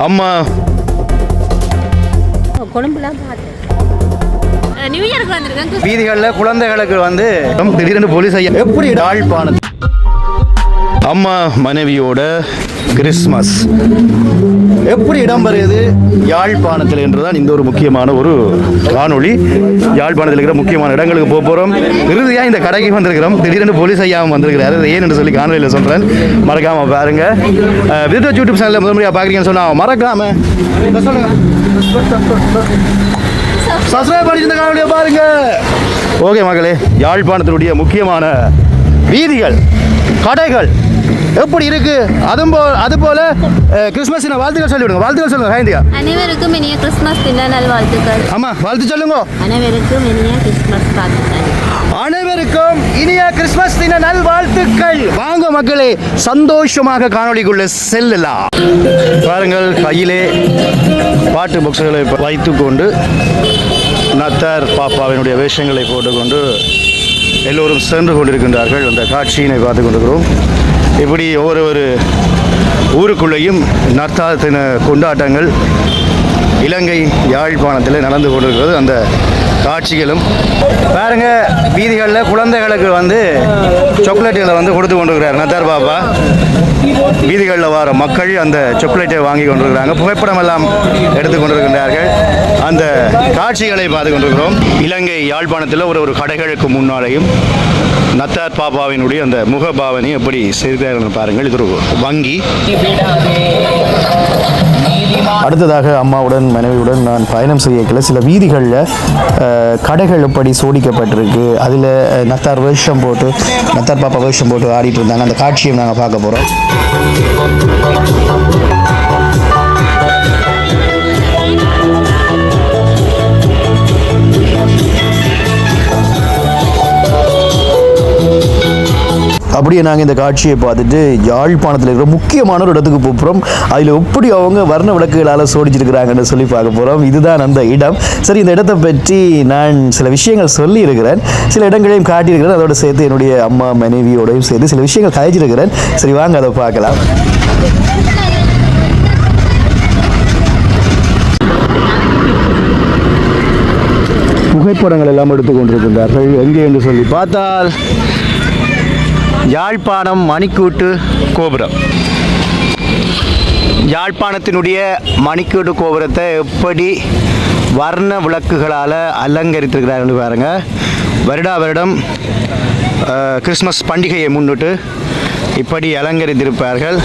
அம்மா கொழும்புலாம் பார்த்தேன். நியூ இயருக்கு வந்திருக்கேன். வீதிகளில் குழந்தைகளுக்கு வந்து திடீரென்று போலீஸ் ஐயா எப்படி யாழ்ப்பாணம் அம்மா மனைவியோட கிறிஸ்மஸ் எப்படி இடம்பெறுது யாழ்ப்பாணத்தில் என்றுதான் இந்த ஒரு முக்கியமான ஒரு காணொளி. யாழ்ப்பாணத்தில் இருக்கிற முக்கியமான இடங்களுக்கு போக போகிறோம். இறுதியாக இந்த கடைக்கு வந்திருக்கிறோம். திடீரென்று போலீஸ் ஐயாவும் வந்திருக்கிறாரு. ஏன் என்று சொல்லி காணொலியில் சொல்கிறேன், மறக்காம பாருங்க. விதத் யூடியூப் சேனலில் முதன்முறையாக பார்க்குறீங்கன்னு சொன்னால் மறக்காம சொல்லுங்க, சப்ஸ்கிரைப் பண்ணி இந்த காணொலியை பாருங்க. ஓகே மகளே, யாழ்ப்பாணத்தினுடைய முக்கியமான வீதிகள் கடைகள் எப்படி இருக்கு, அதுபோல கிறிஸ்மஸ் வாழ்த்துக்கள் சொல்லிவிடுங்க. வாழ்த்துக்கள் சொல்லுங்க. ஹேந்தியா அனைவருக்கும் இனிய கிறிஸ்மஸ் தின நல்வாழ்த்துக்கள். ஆமா, வாழ்த்து சொல்லுங்க. அனைவருக்கும் இனிய கிறிஸ்மஸ் வாழ்த்துக்கள். அனைவருக்கும் இனிய கிறிஸ்மஸ் தின நல்வாழ்த்துக்கள். வாங்க மக்களே, சந்தோஷமாக காணொளிக்குள்ள செல்லலாம். பாருங்கள், கையிலே பாட்டு பாக்ஸ்களை வைத்துக்கொண்டு நத்தார் பாப்பாவினுடைய வேஷங்களை போட்டுக்கொண்டு எல்லோரும் சென்று கொண்டிருக்கின்றார்கள். அந்த காட்சியினை பார்த்து கொண்டிருக்கிறோம். இப்படி ஒவ்வொரு ஊருக்குள்ளேயும் நத்தார் தின கொண்டாட்டங்கள் இலங்கை யாழ்ப்பாணத்தில் நடந்து கொண்டிருக்கிறது. அந்த காட்சிகளும் பாருங்க. வீதிகளில் குழந்தைகளுக்கு வந்து சாக்லேட்டுகளை வந்து கொடுத்து கொண்டிருக்கிறார் நத்தார் பாப்பா. வீதிகளில் வர மக்கள் அந்த சாக்லேட்டை வாங்கி கொண்டிருக்கிறாங்க. புகைப்படம் எல்லாம் எடுத்து கொண்டிருக்கின்றார்கள். அந்த காட்சிகளை பார்த்து கொண்டிருக்கிறோம். இலங்கை யாழ்ப்பாணத்தில் ஒரு கடைகளுக்கு முன்னாலேயும் நத்தார் பாப்பாவினுடைய அந்த முகபாவனை எப்படி செய்கிறார்கள் பாருங்கள். இது ஒரு வங்கி. அடுத்ததாக அம்மாவுடன் மனைவியுடன் நான் பயணம் செய்யக்கல சில வீதிகளில் கடைகள் எப்படி சோடிக்கப்பட்டிருக்கு. அதில் நத்தார் வேஷம் போட்டு நத்தார் பாப்பா வேஷம் போட்டு ஆடிட்டு இருந்தாங்க. அந்த காட்சியை நாங்கள் பார்க்க போகிறோம். அப்படியே நாங்கள் இந்த காட்சியை பார்த்துட்டு யாழ்ப்பாணத்தில் இருக்கிற முக்கியமான ஒரு இடத்துக்கு போகிறோம். அதில் எப்படி அவங்க வர்ண விளக்குகளால் சோடிச்சிருக்கிறாங்கன்னு சொல்லி பார்க்க போகிறோம். இதுதான் அந்த இடம். சரி, இந்த இடத்தை பற்றி நான் சில விஷயங்கள் சொல்லியிருக்கிறேன், சில இடங்களையும் காட்டியிருக்கிறேன். அதோடு சேர்த்து என்னுடைய அம்மா மனைவியோடையும் சேர்த்து சில விஷயங்கள் கழிச்சிருக்கிறேன். சரி, வாங்க அதை பார்க்கலாம். புகைப்படங்கள் எல்லாம் எடுத்துக்கொண்டிருக்கின்றார்கள். எங்கே என்று சொல்லி பார்த்தால் யாழ்ப்பாணம் மணிக்கூட்டு கோபுரம். யாழ்ப்பாணத்தினுடைய மணிக்கூட்டு கோபுரத்தை எப்படி வர்ண விளக்குகளால் அலங்கரித்திருக்கிறார்கள் பாருங்கள். வருடம் கிறிஸ்மஸ் பண்டிகையை முன்னிட்டு இப்படி அலங்கரித்திருப்பார்கள்.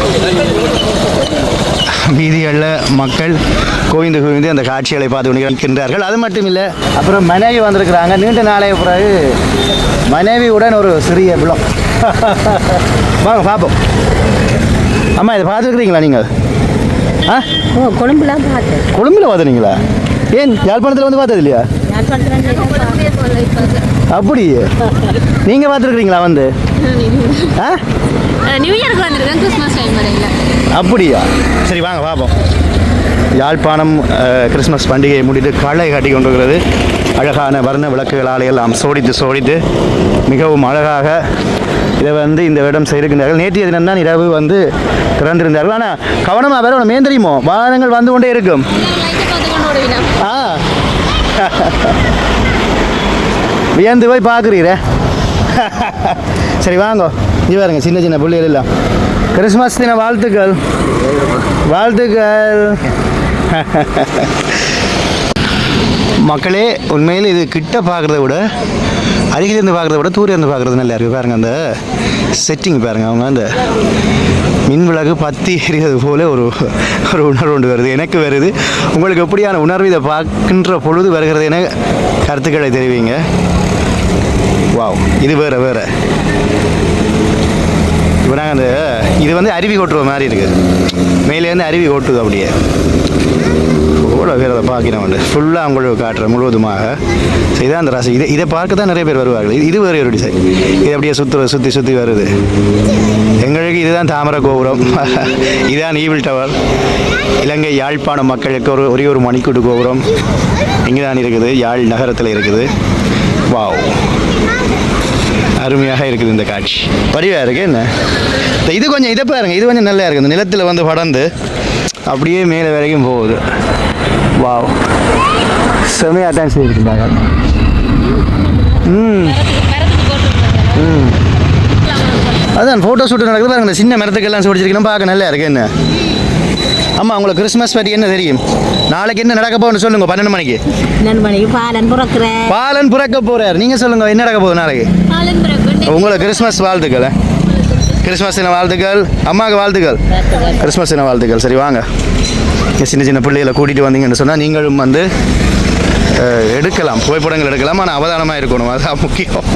வீதிகளில் மக்கள் குவிந்து அந்த காட்சிகளை பார்த்து கொண்டிருக்கின்றார்கள். அது மட்டும் இல்லை, அப்புறம் மனைவி வந்திருக்கிறாங்க. நீண்ட நாளைய பிறகு மனைவியுடன் ஒரு சிறிய விளம். வாங்க பார்ப்போம். அம்மா, இதை பார்த்துருக்குறீங்களா நீங்கள்? கொழும்புலாம் பார்த்தேன். கொழும்புல பார்த்துறீங்களா? ஏன் யாழ்ப்பாணத்தில் வந்து பார்த்தது இல்லையா? அப்படி நீங்கள் பார்த்துருக்குறீங்களா வந்து? நியூ இயருக்கு வந்திருக்கேன். கிறிஸ்மஸ் டைம் வரையில். அப்படியா? சரி, வாங்க பார்ப்போம். யாழ்ப்பாணம் கிறிஸ்மஸ் பண்டிகையை முடித்து களை கட்டி கொண்டிருக்கிறது. அழகான வர்ண விளக்குகளால் எல்லாம் சோடித்து மிகவும் அழகாக இதை வந்து இந்த இடம் செய்திருக்கின்றார்கள். நேற்றைய தினம் தான் இரவு வந்து திறந்திருந்தார்கள். ஆனால் கவனமாக வேற ஒன்று தெரியுமோ, வாகனங்கள் வந்து கொண்டே இருக்கும். வியந்து போய் பார்க்குறீரே. சரி, வாங்க. இது பாருங்க, சின்ன பிள்ளைகள் எல்லாம் கிறிஸ்மஸ் தின வாழ்த்துக்கள். மக்களே, உண்மையில் இது கிட்ட பார்க்குறத விட அருகிலிருந்து பார்க்குறத விட தூரிலிருந்து பார்க்குறது நல்லா இருக்குது. பாருங்கள், அந்த செட்டிங் பாருங்கள். அவங்க அந்த மின் விளக்கு பற்றி எரிகிறது போல ஒரு உணர்வு ஒன்று வருது. எனக்கு வருது. உங்களுக்கு எப்படியான உணர்வு இதை பார்க்கின்ற பொழுது வருகிறது என கருத்துக்களை தெரிவிங்க. வாவ், இது வேறு இப்போ நாங்கள் அந்த இது வந்து அருவி கொட்டுற மாதிரி இருக்குது. மேலேருந்து அருவி கொட்டுது அப்படியே. கூட வேறு அதை பார்க்கிறேன் வந்து ஃபுல்லாக அவங்களுக்கு காட்டுறேன் முழுவதுமாக. இதான் அந்த ராசி. இதை பார்க்க தான் நிறைய பேர் வருவார்கள். இது வேறு ஒரு டிசைன். இது அப்படியே சுற்றி வருது. எங்களுக்கு இதுதான் தாமரை கோபுரம். இதுதான் ஈவில் டவர். இலங்கை யாழ்ப்பாண மக்களுக்கு ஒரே ஒரு மணிக்கூட்டு கோபுரம் இங்கே தான் இருக்குது. யாழ் நகரத்தில் இருக்குது. வாவ், அருமையாக இருக்குது இந்த காட்சி. வடிவாக இருக்குது. என்ன இது கொஞ்சம் இதை பாருங்க, இது கொஞ்சம் நல்லா இருக்குது. இந்த நிலத்தில் வந்து படர்ந்து அப்படியே மேலே வரைக்கும் போகுது. வாவ், செமையாக டான்ஸ் செய்திருக்காங்க. அதான் ஃபோட்டோ ஷூட் நடக்குது பாருங்க. சின்ன மரத்துக்கெல்லாம் சோடிச்சிருக்கணும், பார்க்க நல்லா இருக்கு. என்ன ஆமாம், உங்களுக்கு கிறிஸ்மஸ் பற்றி என்ன தெரியும்? நாளைக்கு என்ன நடக்க போகுதுன்னு சொல்லுங்க. 12 மணிக்கு 12 மணிக்கு பாலன் பிறக்கிறேன். பாலன் பிறக்க போறார். நீங்கள் சொல்லுங்க, என்ன நடக்க போகுது நாளைக்கு? உங்களுக்கு கிறிஸ்மஸ் வாழ்த்துக்கள். கிறிஸ்மஸ் தின வாழ்த்துக்கள். அம்மாவுக்கு வாழ்த்துக்கள். கிறிஸ்மஸ் தின வாழ்த்துக்கள். சரி வாங்க, சின்ன சின்ன பிள்ளைகளை கூட்டிகிட்டு வந்தீங்கன்னு சொன்னால் நீங்களும் வந்து எடுக்கலாம், புகைப்படங்கள் எடுக்கலாம். ஆனால் அவதானமாக இருக்கணும், அதுதான் முக்கியம்.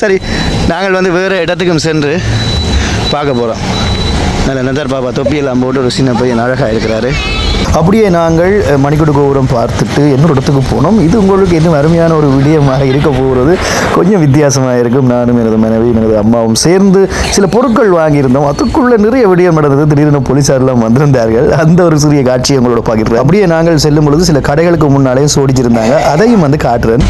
சரி, நாங்கள் வந்து வேறு இடத்துக்கும் சென்று பார்க்க போகிறோம். நல்ல நந்தர் பாப்பா தொப்பியெல்லாம் போட்டு ஒரு சின்ன பையன் அழகாக இருக்கிறாரு. அப்படியே நாங்கள் மணிக்கூடு கோபுரம் பார்த்துட்டு இன்னொரு இடத்துக்கு போனோம். இது உங்களுக்கு இன்னும் அருமையான ஒரு விடயமாக இருக்க போகிறது. கொஞ்சம் வித்தியாசமாக இருக்கும். நானும் எனது மனைவி எனது அம்மாவும் சேர்ந்து சில பொருட்கள் வாங்கியிருந்தோம். அதுக்குள்ளே நிறைய விடயம் நடந்தது. திடீர்னு போலீஸாரெல்லாம் வந்திருந்தார்கள். அந்த ஒரு சிறிய காட்சியை உங்களோட பார்க்கிறேன். அப்படியே நாங்கள் செல்லும் பொழுது சில கடைகளுக்கு முன்னாலேயும் சோடிச்சிருந்தாங்க. அதையும் வந்து காட்டுறேன்.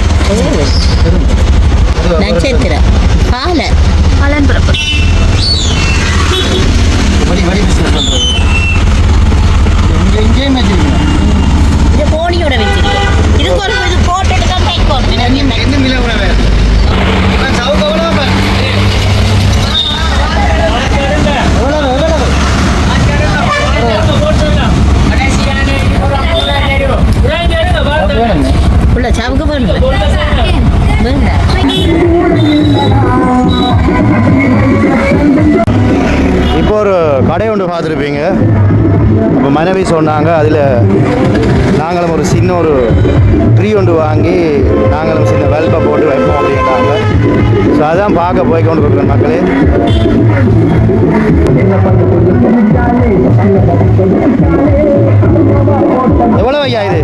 போனியோட வச்சிருக்கேன். இதுக்கு ஒரு இது போட்டு எடுக்க உள்ள சாவுக்கு போகணும். இப்போ ஒரு கடை ஒன்று பார்த்துருப்பீங்க. இப்போ மனைவி சொன்னாங்க, அதில் நாங்களும் ஒரு சின்ன ஒரு ட்ரீ ஒன்று வாங்கி நாங்களும் சின்ன வெல்பை போட்டு வைப்போம் அப்படின்ட்டாங்க. ஸோ அதான் பார்க்க போய் கொண்டு இருக்கிற மக்களே. எவ்வளோ ஐயா இது?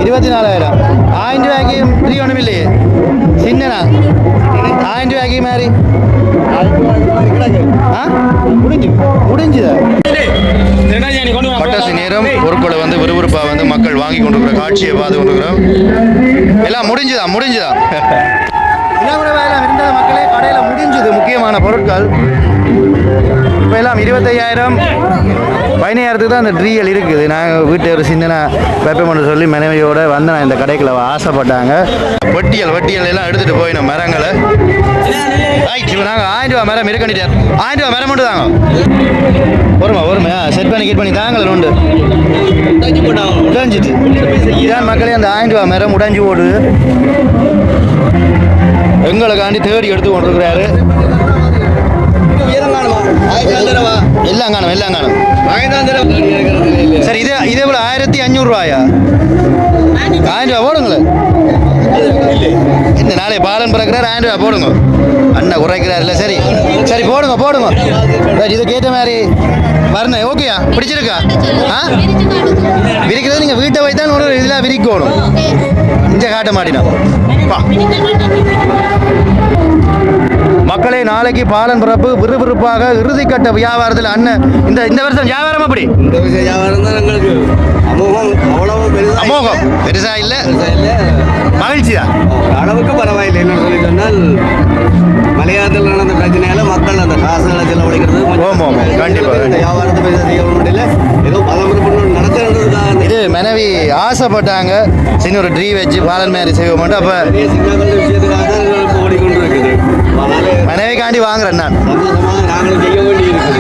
24,000. 1000 ரூபாய்க்கு ட்ரீ ஒன்றும் இல்லையே. சின்னனா 1000 ரூபாய்க்கு மாதிரி முடிஞ்சுதா? பட்டாசு நேரம் பொருட்களை வந்து விறுவிறுப்பாக வந்து மக்கள் வாங்கி கொண்டிருக்கிற காட்சியை பார்த்து கொண்டிருக்கிறோம். எல்லாம் முடிஞ்சுதா? மக்களே, கடையில் முடிஞ்சுது. முக்கியமான பொருட்கள் இப்போ எல்லாம் 25,000 15,000 தான் அந்த ட்ரீயல் இருக்குது. நாங்கள் வீட்டு ஒரு சின்ன வைப்போம்னு சொல்லி மனைவியோடு வந்து நான் இந்த கடைக்குள்ள ஆசைப்பட்டாங்க. வட்டியல் எல்லாம் எடுத்துகிட்டு போயினோம் மரங்களை. இப்போ நாங்கள் 1000 ரூபா மரம் இருக்கண்டிட்டார். 1000 ரூபா மரம் மட்டும் தாங்க. ஒருமையா செட் பண்ணி தாங்களே உண்டு உடைஞ்சிட்டு. இதான் மக்களே, அந்த 1000 ரூபா மரம் உடைஞ்சு போடுது. எங்களுக்காண்டி தேடி எடுத்து கொண்டிருக்கிறாரு. எல்லாம் காணும். சரி, இதே போல 1500 ரூபாயா? 1000 ரூபா போடுங்களேன். இந்த நாளை பாலன் பிறக்கிறார். 1000 ரூபா போடுங்க. அண்ணா குறைக்கிறார் இல்லை? சரி போடுங்க. இது கேட்ட மாதிரி வரணும். ஓகேயா? பிடிச்சிருக்கா? விரிக்கிறது நீங்கள் வீட்டை வைத்தான் ஒரு இதில் விரிக்கணும். இங்கே காட்ட மாட்டினா மக்களே, நாளைக்கு பாலன் பிறப்பு. விறுவிறுப்பாக இறுதிக்கட்ட வியாபாரத்தில் அண்ணன் இந்த வருஷம் வியாபாரம் அப்படி அமோகம் பெருசா இல்லை, மகிழ்ச்சி தான். அளவுக்கு பரவாயில்லை. என்ன சொல்லி சொன்னால், மலையாளத்தில் நடந்த பிரச்சனையால மக்கள் அந்த காசுகளை செலவழிக்கிறது கண்டிப்பாக வியாபாரத்தை பேச செய்ய முடியல. ஏதோ பலமுறை நடத்துறது தான். இது மனைவி ஆசைப்பட்டாங்க, சின்ன ஒரு ட்ரீ வச்சு பாலன் மாதிரி செய்ய மாட்டோம். அப்போ விஷயத்துக்காக தான் ஓடிக்கொண்டு இருக்குது. மனைவிக்காண்டி வாங்குறேன் நான். நாங்கள் செய்ய வேண்டியிருக்கோம்.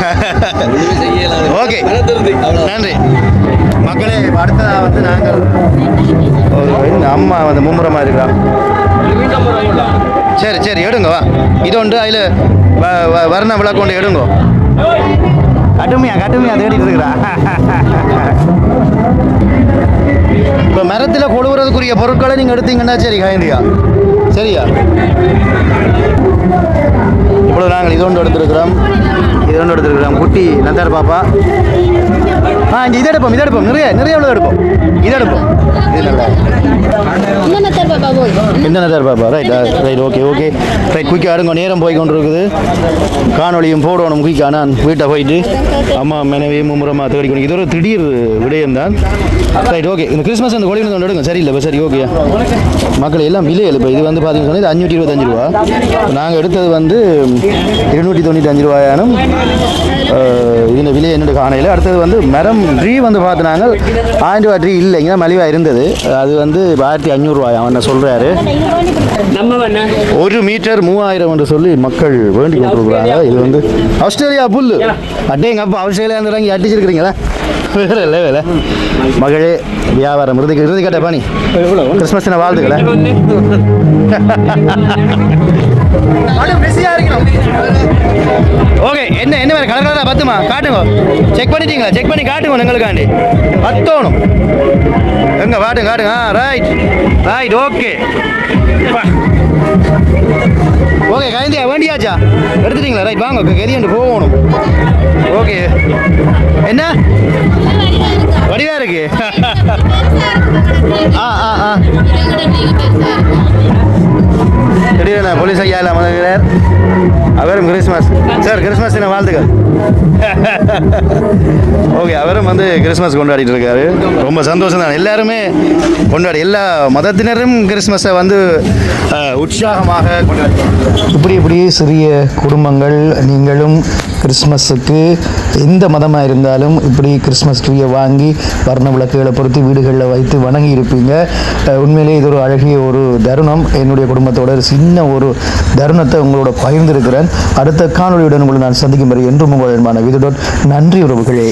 ஓகே, நன்றி மக்களே. அடுத்ததாக வந்து நாங்கள் ஒரு அம்மா வந்து மும்முரமாக இருக்கிறான். சரி எடுங்க வா. இது ஒன்று அதில் வர்ண விளக்கு கொண்டு எடுங்க. கட்டுமையா தேடிட்டு இருக்கிறா. இப்போ மரத்தில் கொழுவுறதுக்குரிய பொருட்களை நீங்கள் எடுத்தீங்கன்னா சரி கைந்தியா சரியா? இப்பொழுது நாங்கள் இது ஒன்று எடுத்துருக்கிறோம். குட்டி நந்தார் பாப்பா. இது எடுப்போம். நிறைய எவ்வளோ எடுப்போம். இது எடுப்போம். இது நல்லா இந்த நந்தார் பாப்பா. Right okay right. குயிக்காக அடுங்க. நேரம் போய் கொண்டு இருக்குது. காணொலியும் போடணும் குயிக்காக. நான் வீட்டை போயிட்டு அம்மா மனைவி மும்முரமாக தேடி கொண்டு. இது ஒரு திடீர் விடயம் தான். Right okay. இந்த கிறிஸ்மஸ் அந்த கொடி ஒன்று எடுங்க. சரியில்லை சரி ஓகே. மக்கள் எல்லாம் விலையில் இப்போ இது வந்து பார்த்தீங்கன்னு சொன்னால் இது 525 ரூபா. நாங்கள் எடுத்தது வந்து 295 ரூபாயானும் இதில் விலை என்னோட காணையில். அடுத்தது வந்து மரம் ட்ரீ வந்து பார்த்தினாங்க 1000 ரூபா ட்ரீ இல்லை, இங்கே மலிவாக இருந்தது. அது வந்து 1500 அவன் சொல்கிறாரு. ஒரு மீட்டர் 3000 என்று சொல்லி மக்கள் வேண்டி கொண்டிருக்கிறாங்க. இது வந்து ஆஸ்திரேலியா புல்லு. அட்டேங்க அப்போ ஆஸ்திரேலியா இறங்கி அடிச்சிருக்கிறீங்களா? வேற இல்லை வேலை மகளே வியாபாரம் இறுதி கட்ட பாணி கிறிஸ்மஸ் தின வாழ்த்துக்களை. ஓகே, என்ன வேறு கலர் கலராக பத்துமா காட்டுங்க. செக் பண்ணிட்டீங்களா? செக் பண்ணி காட்டுங்க எங்களுக்காண்டி. பத்தோணும் எங்க காட்டுங்க காட்டுங்க. Right right okay okay. கைந்தியா வேண்டியாச்சா? எடுத்துட்டீங்களா? ரைட் வாங்க கெதியண்டு போகணும். ஓகே, என்ன வடிவா இருக்கு? திடீரென போலீஸ் ஐயா அமர்கிறார். அவரும் கிறிஸ்மஸ் சார், கிறிஸ்மஸ் தின வாழ்த்துக்கள். ஓகே, அவரும் வந்து கிறிஸ்மஸ் கொண்டாடிட்டு இருக்காரு. ரொம்ப சந்தோஷம் தான். எல்லாருமே கொண்டாடி, எல்லா மதத்தினரும் கிறிஸ்மஸை வந்து உற்சாகமாக கொண்டாடி. இப்படி சிறிய குடும்பங்கள் நீங்களும் கிறிஸ்மஸுக்கு எந்த மதமாக இருந்தாலும் இப்படி கிறிஸ்மஸ் ட்ரீயை வாங்கி வர்ண விளக்குகளை பொறுத்து வீடுகளில் வைத்து வணங்கி இருப்பீங்க. உண்மையிலே இது ஒரு அழகிய ஒரு தருணம். என்னுடைய குடும்பத்தோட சின்ன ஒரு தருணத்தை உங்களோட பகிர்ந்திருக்கிறேன். அடுத்த காணொலியுடன் உங்களை நான் சந்திக்கும் வரை என்றும் உங்கள் அன்பான விதுடன். நன்றி உறவுகளே.